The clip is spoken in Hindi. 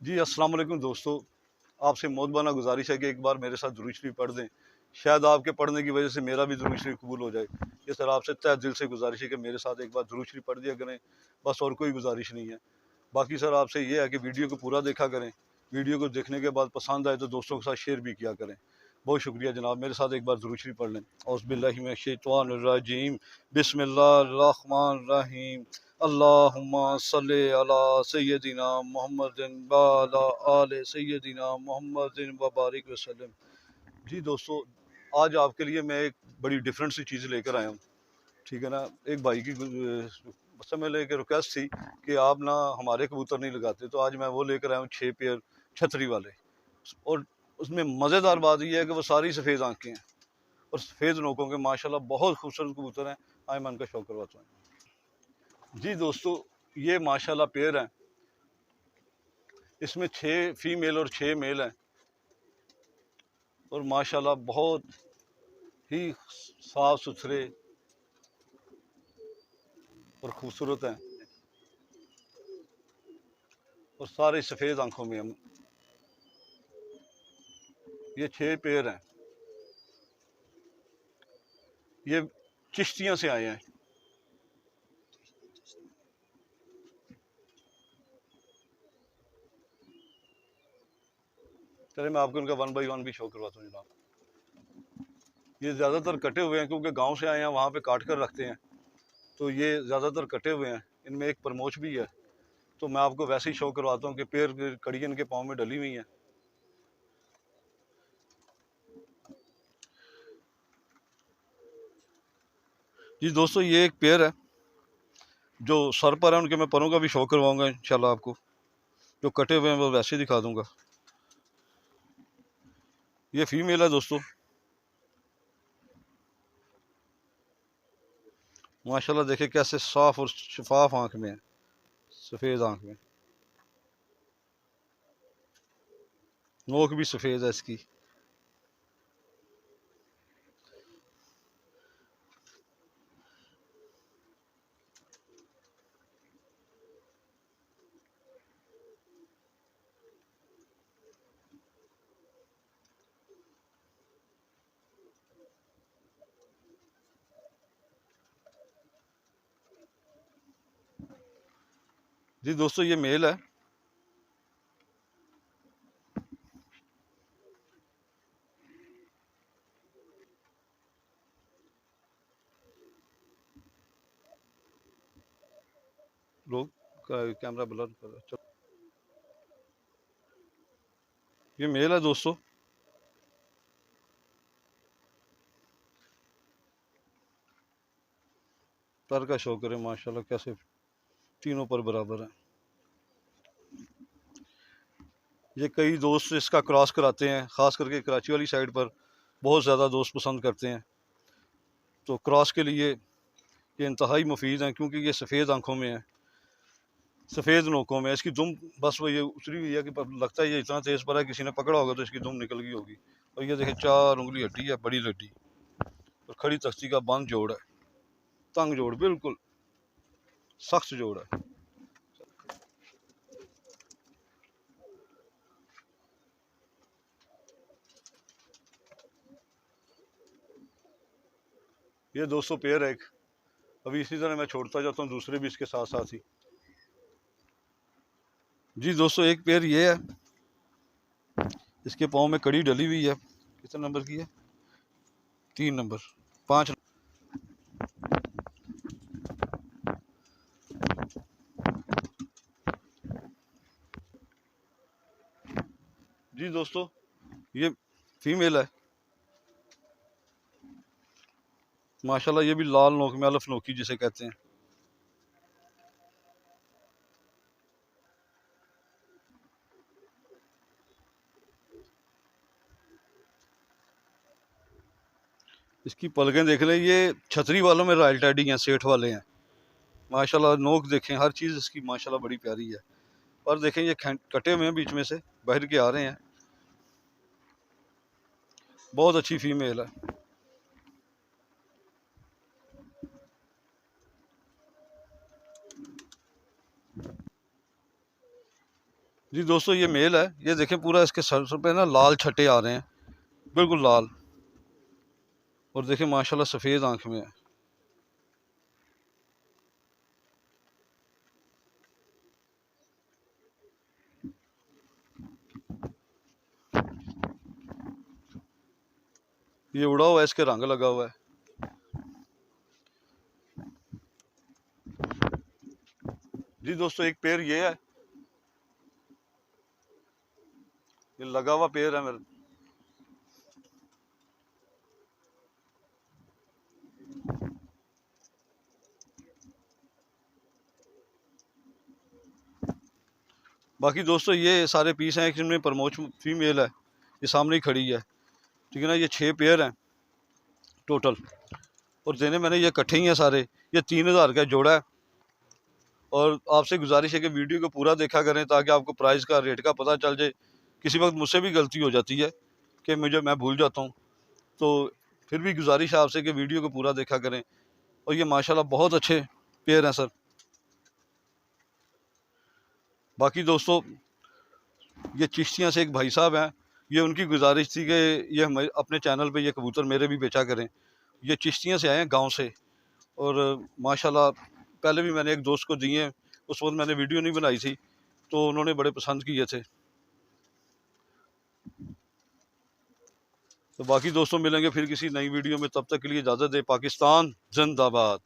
जी, अस्सलाम वालेकुम दोस्तों। आपसे मोहब्बाना गुज़ारिश है कि एक बार मेरे साथ दुरूद शरीफ पढ़ दें। शायद आपके पढ़ने की वजह से मेरा भी दुरूद शरीफ कबूल हो जाए। ये सर आपसे तहे दिल से गुज़ारिश है कि मेरे साथ एक बार दुरूद शरीफ पढ़ दिया करें, बस और कोई गुज़ारिश नहीं है। बाकी सर आपसे ये है कि वीडियो को पूरा देखा करें। वीडियो को देखने के बाद पसंद आए तो दोस्तों के साथ शेयर भी किया करें। बहुत शुक्रिया जनाब, मेरे साथ एक बार दुरूद शरीफ पढ़ लें। औज़ुबिल्लाहि मिनश्शैतानिर्रजीम, बिस्मिल्लाहिर्रहमानिर्रहीम। अल्लाहुम्मा सल्लि अला सय्यदिना मुहम्मदिन व अला आले सय्यदिना मुहम्मदिन व बारिक वसल्लम। जी दोस्तों, आज आपके लिए मैं एक बड़ी डिफरेंट सी चीज़ लेकर आया हूँ। ठीक है ना, एक भाई की समझ लेके रिक्वेस्ट थी कि आप ना हमारे कबूतर नहीं लगाते, तो आज मैं वो लेकर आया हूँ 6 पेयर छतरी वाले। और उसमें मज़ेदार बात यह है कि वो सारी सफ़ेद आंखें हैं और सफ़ेद नोकों के माशाल्लाह बहुत खूबसूरत कबूतर हैं। आए मैं उनका शौक करवाता हूँ। जी दोस्तों, ये माशाल्लाह पेयर हैं। इसमें 6 फीमेल और 6 मेल हैं और माशाल्लाह बहुत ही साफ सुथरे और खूबसूरत हैं और सारे सफ़ेद आंखों में हम। ये 6 पेयर हैं। ये चिश्तियाँ से आए हैं। चलिए मैं आपको इनका 1 बाई 1 भी शो करवाता हूँ जनाब। ये ज़्यादातर कटे हुए हैं क्योंकि गांव से आए हैं, वहाँ पे काट कर रखते हैं, तो ये ज़्यादातर कटे हुए हैं। इनमें एक परमोच भी है, तो मैं आपको वैसे ही शो करवाता हूँ कि पैर की कड़ी इनके पाँव में डली हुई है। जी दोस्तों, ये एक पेयर है जो सर पर है, उनके मैं परों का भी शो करवाऊंगा इंशाल्लाह आपको। जो कटे हुए हैं वो वैसे ही दिखा दूंगा। ये फीमेल है दोस्तों। माशाल्लाह देखिए कैसे साफ और शफाफ आंख में है, सफ़ेद आंख में। नोक भी सफ़ेद है इसकी। जी दोस्तों, ये मेल है। लोग कैमरा ब्लर कर, चलो। ये मेल है दोस्तों। पर का शो करें माशाल्लाह कैसे तीनों पर बराबर है। ये कई दोस्त इसका क्रॉस कराते हैं, ख़ास करके कराची वाली साइड पर बहुत ज़्यादा दोस्त पसंद करते हैं। तो क्रॉस के लिए ये इंतहाई मुफीद हैं क्योंकि ये सफ़ेद आंखों में है, सफ़ेद नोकों में। इसकी दुम बस वो ये उतरी हुई है कि लगता है ये इतना तेज़ पर है, किसी ने पकड़ा होगा तो इसकी दुम निकल गई होगी। और ये देखिए 4 उंगली हड्डी है, बड़ी हड्डी, और खड़ी तख्ती का बंद जोड़ है, तंग जोड़, बिल्कुल सख्त जोड़ है। ये 200 पेयर है एक। अभी इसी तरह मैं छोड़ता जाता हूँ दूसरे भी इसके साथ साथ ही। जी दोस्तों, एक पेयर ये है, इसके पाँव में कड़ी डली हुई है। कितने नंबर की है? 3 नंबर, 5। जी दोस्तों, ये फीमेल है। माशाल्लाह ये भी लाल नोक में, अलफ नोकी जिसे कहते हैं। इसकी पलकें देख लें। ये छतरी वालों में रॉयल टैडी हैं, सेठ वाले हैं। माशाल्लाह नोक देखें, हर चीज़ इसकी माशाल्लाह बड़ी प्यारी है। और देखें ये कटे हुए हैं बीच में से, बाहर के आ रहे हैं। बहुत अच्छी फीमेल है। जी दोस्तों, ये मेल है। ये देखें, पूरा इसके सर पे ना लाल छट्टे आ रहे हैं, बिल्कुल लाल। और देखें माशाल्लाह सफ़ेद आंख में है। ये उड़ा हुआ है, इसके रंग लगा हुआ है। जी दोस्तों, एक पेड़ ये है, ये लगा हुआ पेड़ है मेरे। बाकी दोस्तों, ये सारे पीस हैं, जिनमें प्रमोच फीमेल है, ये सामने ही खड़ी है। ठीक है ना, ये 6 पेयर हैं टोटल। और देने मैंने ये इकट्ठे ही हैं सारे। ये 3000 का जोड़ा है। और आपसे गुजारिश है कि वीडियो को पूरा देखा करें, ताकि आपको प्राइस का, रेट का पता चल जाए। किसी वक्त मुझसे भी गलती हो जाती है कि मैं भूल जाता हूँ। तो फिर भी गुजारिश है आपसे कि वीडियो को पूरा देखा करें। और ये माशाल्लाह बहुत अच्छे पेयर हैं सर। बाकी दोस्तों, ये चिश्तियाँ से एक भाई साहब हैं, ये उनकी गुजारिश थी कि ये हम अपने चैनल पे ये कबूतर मेरे भी बेचा करें। ये चिश्तियाँ से आए हैं, गांव से। और माशाल्लाह पहले भी मैंने एक दोस्त को दिए हैं, उस वक्त मैंने वीडियो नहीं बनाई थी, तो उन्होंने बड़े पसंद किए थे। तो बाकी दोस्तों, मिलेंगे फिर किसी नई वीडियो में, तब तक के लिए इजाज़त दें। पाकिस्तान जिंदाबाद।